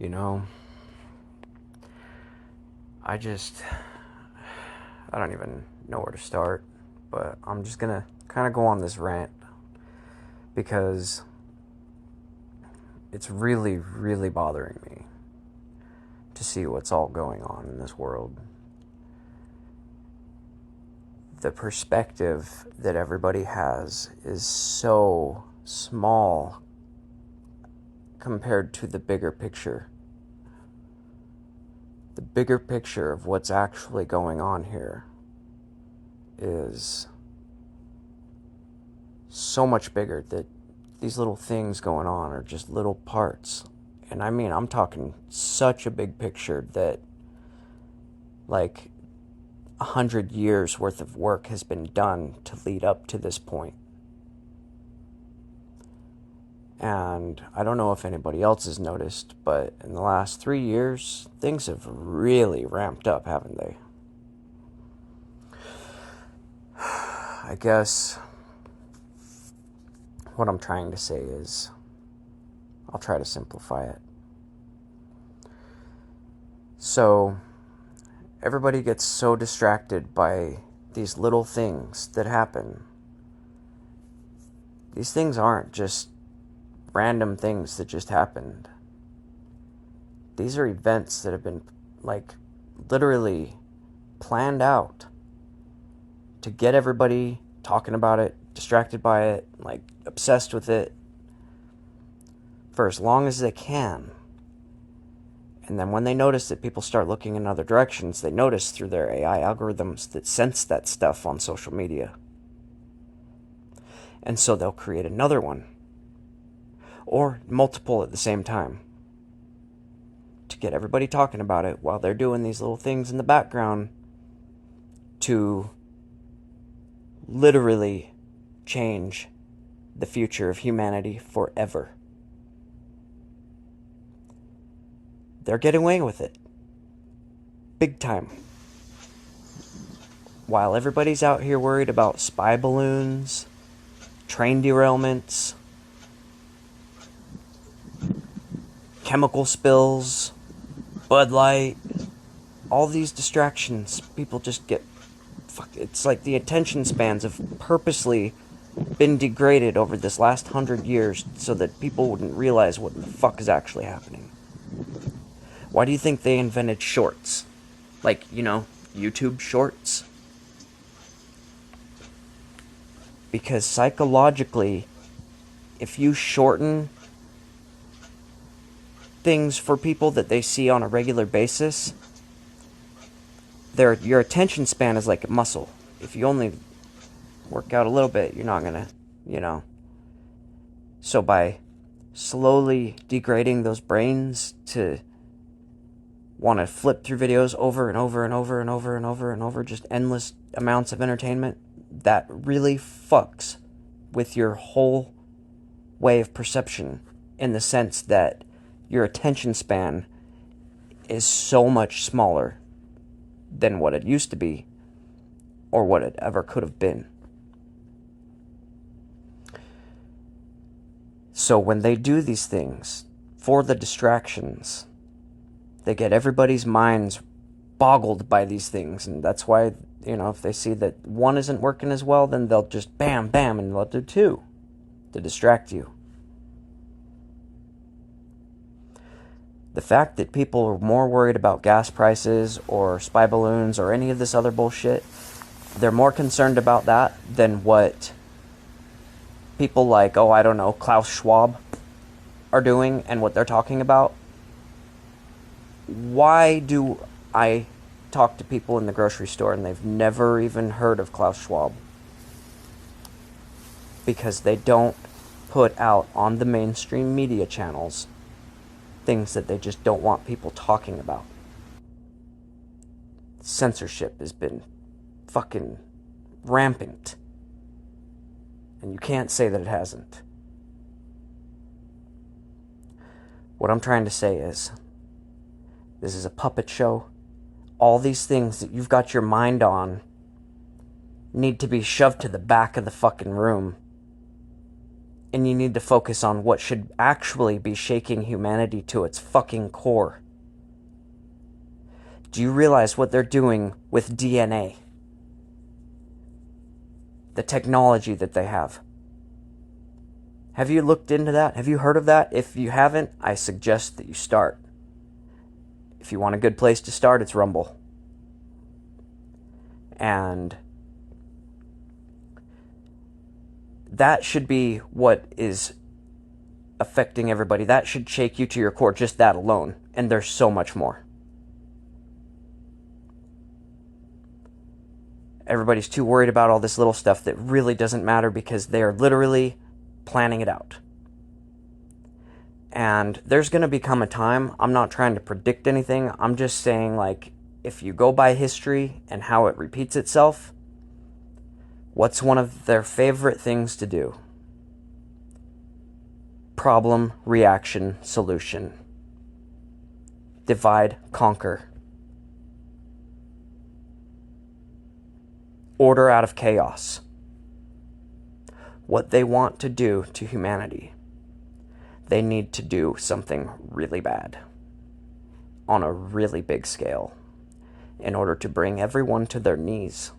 You know, I don't even know where to start, but I'm just gonna kind of go on this rant because it's really, really bothering me to see what's all going on in this world. The perspective that everybody has is so small compared to the bigger picture. The bigger picture of what's actually going on here is so much bigger that these little things going on are just little parts. And I mean, I'm talking such a big picture that like 100 years worth of work has been done to lead up to this point. And I don't know if anybody else has noticed, but in the last 3 years, things have really ramped up, haven't they? I guess what I'm trying to say is, I'll try to simplify it. So, everybody gets so distracted by these little things that happen. These things aren't just random things that just happened. These are events that have been, like, literally planned out to get everybody talking about it, distracted by it, like, obsessed with it for as long as they can. And then when they notice that people start looking in other directions, they notice through their AI algorithms that sense that stuff on social media. And so they'll create another one, or multiple at the same time, to get everybody talking about it while they're doing these little things in the background to literally change the future of humanity forever. They're getting away with it. Big time. While everybody's out here worried about spy balloons, train derailments, chemical spills, Bud Light, all these distractions, people just get... It's like the attention spans have purposely been degraded over this last 100 years so that people wouldn't realize what the fuck is actually happening. Why do you think they invented shorts? Like, YouTube shorts? Because psychologically, if you shorten things for people that they see on a regular basis, your attention span is like a muscle. If you only work out a little bit, you're not gonna, So by slowly degrading those brains to want to flip through videos over and over and over and over and over and over, just endless amounts of entertainment, that really fucks with your whole way of perception, in the sense that your attention span is so much smaller than what it used to be, or what it ever could have been. So when they do these things for the distractions, they get everybody's minds boggled by these things, and that's why, if they see that one isn't working as well, then they'll just bam, bam, and they'll do two to distract you. The fact that people are more worried about gas prices or spy balloons or any of this other bullshit, they're more concerned about that than what people like, Klaus Schwab are doing and what they're talking about. Why do I talk to people in the grocery store and they've never even heard of Klaus Schwab? Because they don't put out on the mainstream media channels things that they just don't want people talking about. Censorship has been fucking rampant. And you can't say that it hasn't. What I'm trying to say is, this is a puppet show. All these things that you've got your mind on need to be shoved to the back of the fucking room And you need to focus on what should actually be shaking humanity to its fucking core. Do you realize what they're doing with DNA? The technology that they have. Have you looked into that? Have you heard of that? If you haven't, I suggest that you start. If you want a good place to start, it's Rumble. And that should be what is affecting everybody. That should shake you to your core, just that alone. And there's so much more. Everybody's too worried about all this little stuff that really doesn't matter because they're literally planning it out. And there's going to become a time, I'm not trying to predict anything, I'm just saying, like, if you go by history and how it repeats itself, what's one of their favorite things to do? Problem, reaction, solution. Divide, conquer. Order out of chaos. What they want to do to humanity, they need to do something really bad on a really big scale in order to bring everyone to their knees,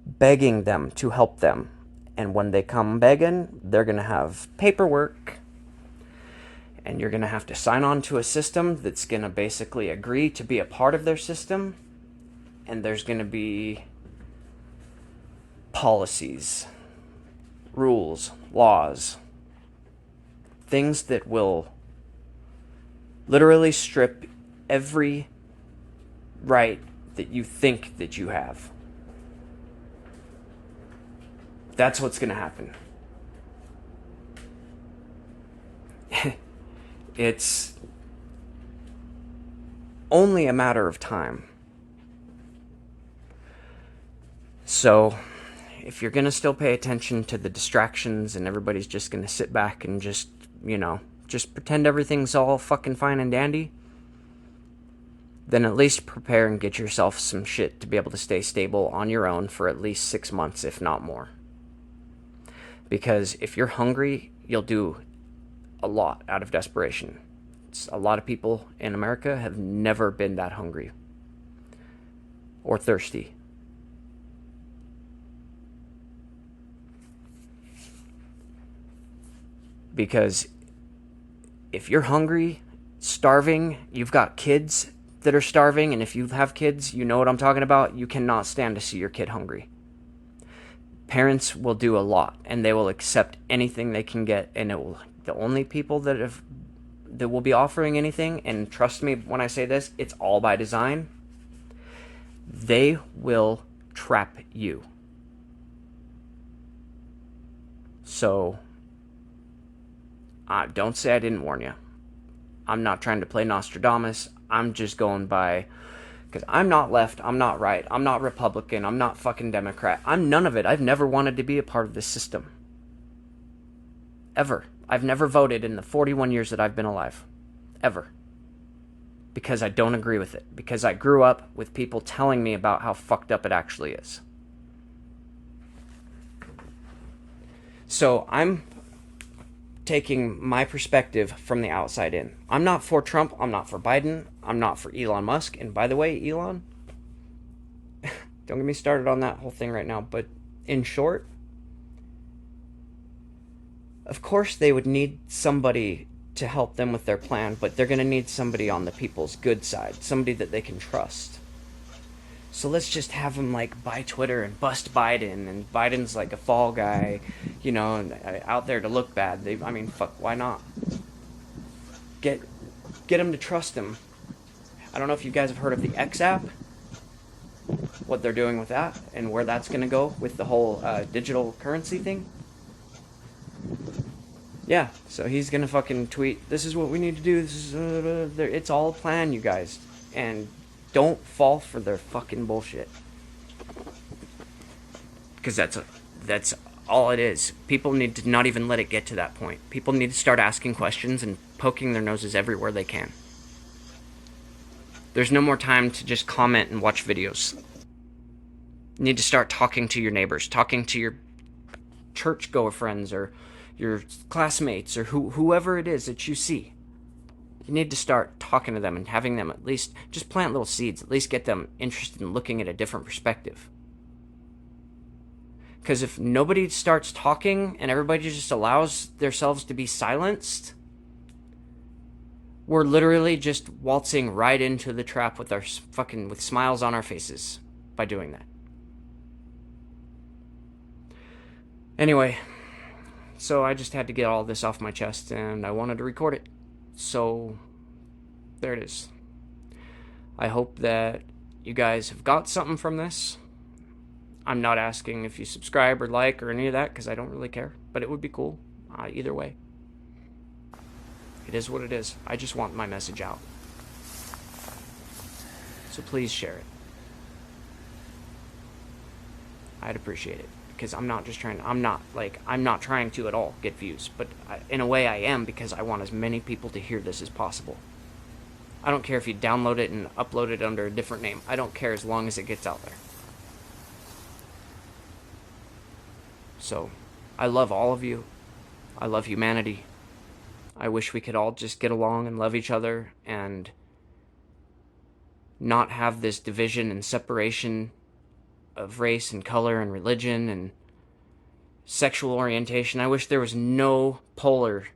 begging them to help them. And when they come begging, they're going to have paperwork, and you're going to have to sign on to a system that's going to basically agree to be a part of their system, and there's going to be policies, rules, laws, things that will literally strip every right that you think that you have. That's what's going to happen. It's only a matter of time. So, if you're going to still pay attention to the distractions and everybody's just going to sit back and just, just pretend everything's all fucking fine and dandy, then at least prepare and get yourself some shit to be able to stay stable on your own for at least 6 months, if not more. Because if you're hungry, you'll do a lot out of desperation. A lot of people in America have never been that hungry or thirsty. Because if you're hungry, starving, you've got kids that are starving, and if you have kids, you know what I'm talking about. You cannot stand to see your kid hungry. Parents will do a lot, and they will accept anything they can get, and the only people that will be offering anything, and trust me when I say this, it's all by design, they will trap you. So, don't say I didn't warn you. I'm not trying to play Nostradamus. I'm just going by, because I'm not left, I'm not right, I'm not Republican, I'm not fucking Democrat. I'm none of it. I've never wanted to be a part of this system. Ever. I've never voted in the 41 years that I've been alive. Ever. Because I don't agree with it. Because I grew up with people telling me about how fucked up it actually is. So I'm taking my perspective from the outside in. I'm not for Trump, I'm not for Biden, I'm not for Elon Musk. And by the way, Elon, don't get me started on that whole thing right now, but in short, of course they would need somebody to help them with their plan, but they're going to need somebody on the people's good side, somebody that they can trust. So let's just have them buy Twitter and bust Biden, and Biden's like a fall guy, out there to look bad. Fuck, why not? Get them to trust him. I don't know if you guys have heard of the X app, what they're doing with that, and where that's gonna go with the whole digital currency thing. Yeah, so he's gonna fucking tweet, "This is what we need to do. This is it's all a plan, you guys," and don't fall for their fucking bullshit. Because that's all it is. People need to not even let it get to that point. People need to start asking questions and poking their noses everywhere they can. There's no more time to just comment and watch videos. You need to start talking to your neighbors, talking to your churchgoer friends, or your classmates, or whoever it is that you see. You need to start talking to them and having them at least just plant little seeds, at least get them interested in looking at a different perspective. Because if nobody starts talking and everybody just allows themselves to be silenced, we're literally just waltzing right into the trap with with smiles on our faces by doing that. Anyway, so I just had to get all this off my chest, and I wanted to record it. So there it is. I hope that you guys have got something from this. I'm not asking if you subscribe or like or any of that, because I don't really care, but it would be cool either way. It is what it is. I just want my message out. So please share it. I'd appreciate it, because I'm not trying to at all get views, but in a way I am, because I want as many people to hear this as possible. I don't care if you download it and upload it under a different name. I don't care, as long as it gets out there. So, I love all of you. I love humanity. I wish we could all just get along and love each other and not have this division and separation of race and color and religion and sexual orientation. I wish there was no polar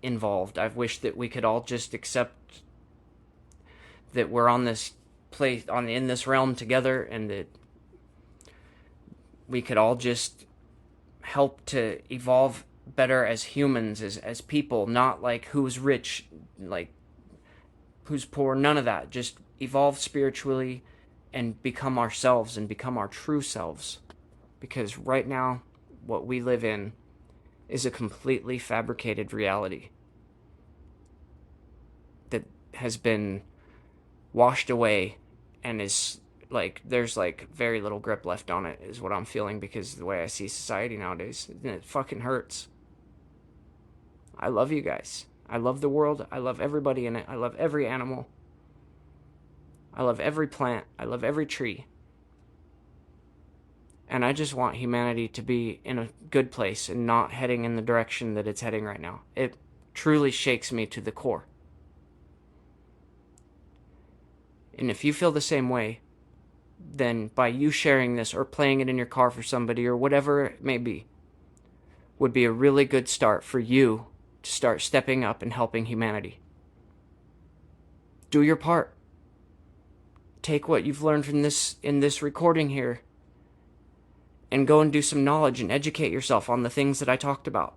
involved. I wish that we could all just accept that we're on this place, in this realm together, and that we could all just help to evolve better as humans, as people, not like who's rich, like who's poor, none of that. Just evolve spiritually and become ourselves and become our true selves. Because right now, what we live in is a completely fabricated reality that has been washed away and is there's very little grip left on it, is what I'm feeling, because the way I see society nowadays, it fucking hurts. I love you guys. I love the world. I love everybody in it. I love every animal. I love every plant. I love every tree. And I just want humanity to be in a good place and not heading in the direction that it's heading right now. It truly shakes me to the core. And if you feel the same way, then by you sharing this or playing it in your car for somebody or whatever it may be, would be a really good start for you to start stepping up and helping humanity. Do your part. Take what you've learned from in this recording here and go and do some knowledge and educate yourself on the things that I talked about.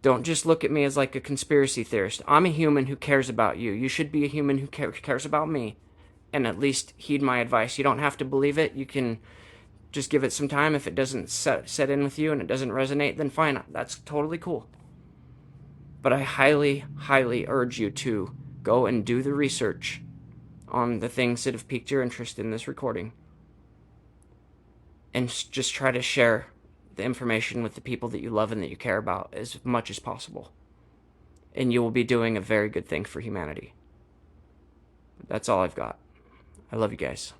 Don't just look at me as like a conspiracy theorist. I'm a human who cares about you. You should be a human who cares about me, and at least heed my advice. You don't have to believe it. You can just give it some time. If it doesn't set in with you and it doesn't resonate, then fine. That's totally cool. But I highly, highly urge you to go and do the research on the things that have piqued your interest in this recording, and just try to share the information with the people that you love and that you care about as much as possible. And you will be doing a very good thing for humanity. That's all I've got. I love you guys.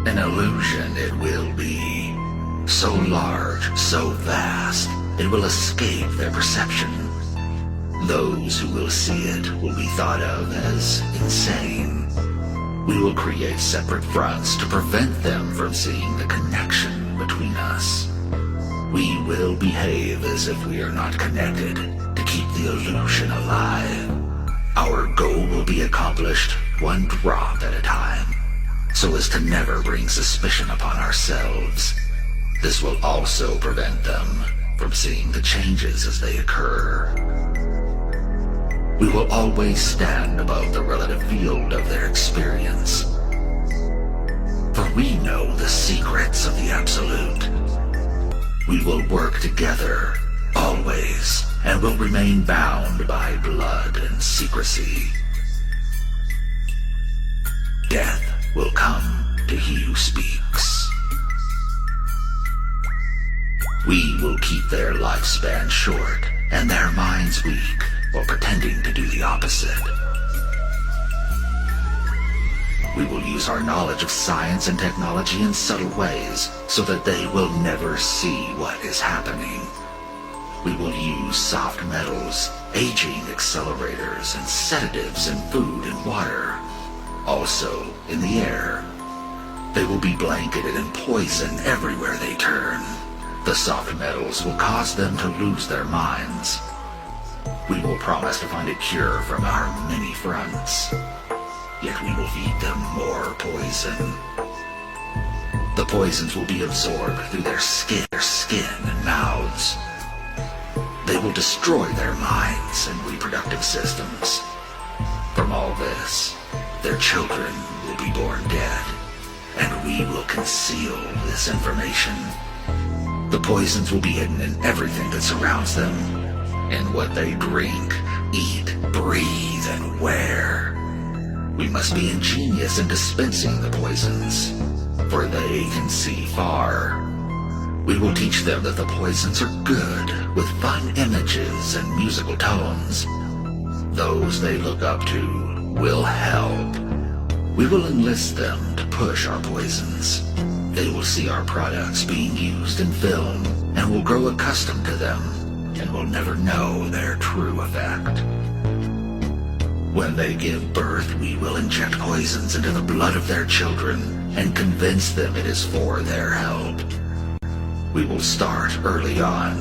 An illusion it will be, so large, so vast, it will escape their perception. Those who will see it will be thought of as insane. We will create separate fronts to prevent them from seeing the connection between us. We will behave as if we are not connected to keep the illusion alive. Our goal will be accomplished one drop at a time, so as to never bring suspicion upon ourselves. This will also prevent them from seeing the changes as they occur. We will always stand above the relative field of their experience, for we know the secrets of the Absolute. We will work together, always, and will remain bound by blood and secrecy. Death will come to he who speaks. We will keep their lifespan short and their minds weak while pretending to do the opposite. We will use our knowledge of science and technology in subtle ways so that they will never see what is happening. We will use soft metals, aging accelerators, and sedatives in food and water. Also, in the air. They will be blanketed in poison everywhere they turn. The soft metals will cause them to lose their minds. We will promise to find a cure from our many fronts. Yet we will feed them more poison. The poisons will be absorbed through their skin and mouths. They will destroy their minds and reproductive systems. From all this, their children will be born dead, and we will conceal this information. The poisons will be hidden in everything that surrounds them, in what they drink, eat, breathe, and wear. We must be ingenious in dispensing the poisons, for they can see far. We will teach them that the poisons are good, with fun images and musical tones. Those they look up to will help. We will enlist them to push our poisons. They will see our products being used in film and will grow accustomed to them and will never know their true effect. When they give birth, we will inject poisons into the blood of their children and convince them it is for their help. We will start early on,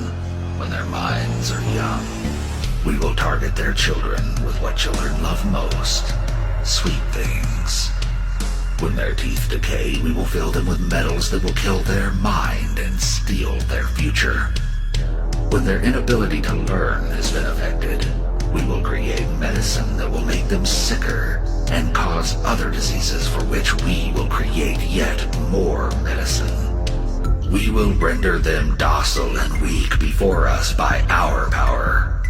when their minds are young. We will target their children with what children love most, sweet things. When their teeth decay, we will fill them with metals that will kill their mind and steal their future. When their inability to learn has been affected, we will create medicine that will make them sicker and cause other diseases for which we will create yet more medicine. We will render them docile and weak before us by our power.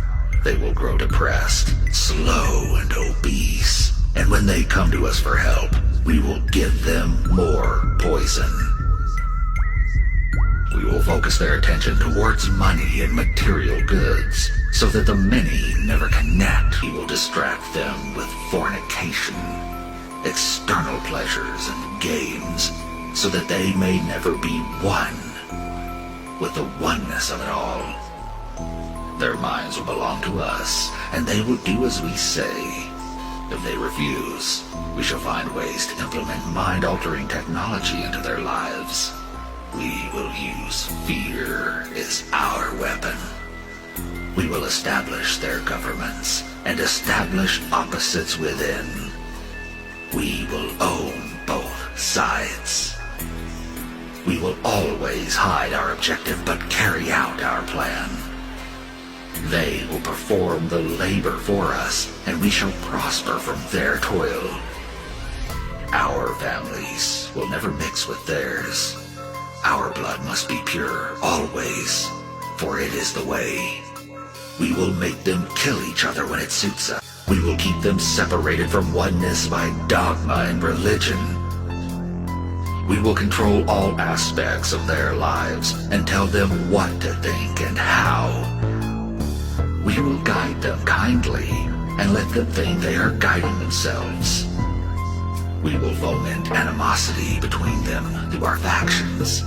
They will grow depressed, slow, and obese. And when they come to us for help, we will give them more poison. We will focus their attention towards money and material goods, so that the many never connect. We will distract them with fornication, external pleasures, and games, so that they may never be one with the oneness of it all. Their minds will belong to us, and they will do as we say. If they refuse, we shall find ways to implement mind-altering technology into their lives. We will use fear as our weapon. We will establish their governments and establish opposites within. We will own both sides. We will always hide our objective but carry out our plan. They will perform the labor for us, and we shall prosper from their toil. Our families will never mix with theirs. Our blood must be pure always, for it is the way. We will make them kill each other when it suits us. We will keep them separated from oneness by dogma and religion. We will control all aspects of their lives and tell them what to think and how. We will guide them kindly and let them think they are guiding themselves. We will foment animosity between them through our factions.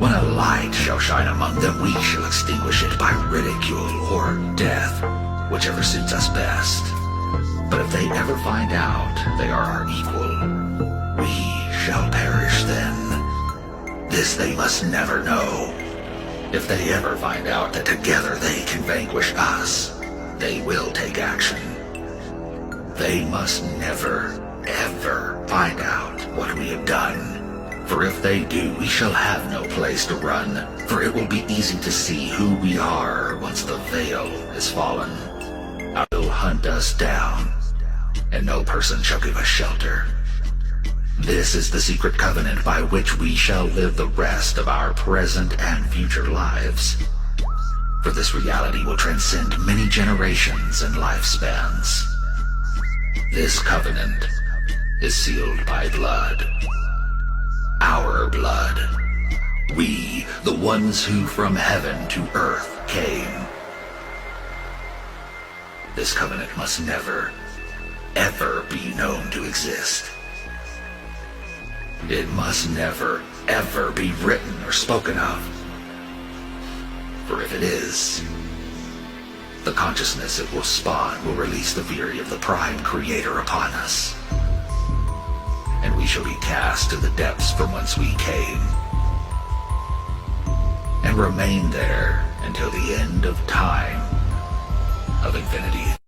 When a light shall shine among them, we shall extinguish it by ridicule or death, whichever suits us best. But if they ever find out they are our equal, we shall perish then. This they must never know. If they ever find out that together they can vanquish us, they will take action. They must never, ever find out what we have done. For if they do, we shall have no place to run, for it will be easy to see who we are once the veil is fallen. I will hunt us down, and no person shall give us shelter. This is the secret covenant by which we shall live the rest of our present and future lives. For this reality will transcend many generations and lifespans. This covenant is sealed by blood. Our blood. We, the ones who from heaven to earth came. This covenant must never, ever be known to exist. It must never, ever be written or spoken of. For if it is, the consciousness it will spawn will release the fury of the Prime Creator upon us. And we shall be cast to the depths from whence we came, and remain there until the end of time of infinity.